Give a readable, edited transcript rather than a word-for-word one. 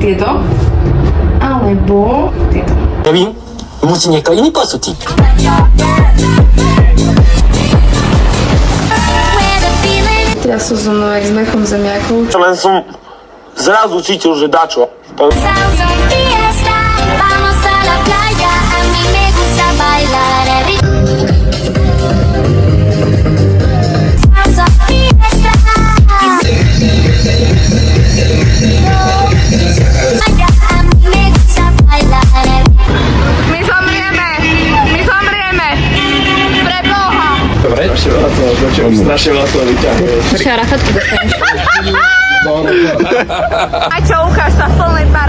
Tieto? Alebo tieto. Nevím, musí niekto iný posúdiť. Ja sú so mnou jak s mechom zemiakov. Len som zrazu cítil, že dačo. Strašne veľa to vyťahuje. Šarachatku dostaneš. A čo, ukáž sa v plnej páre.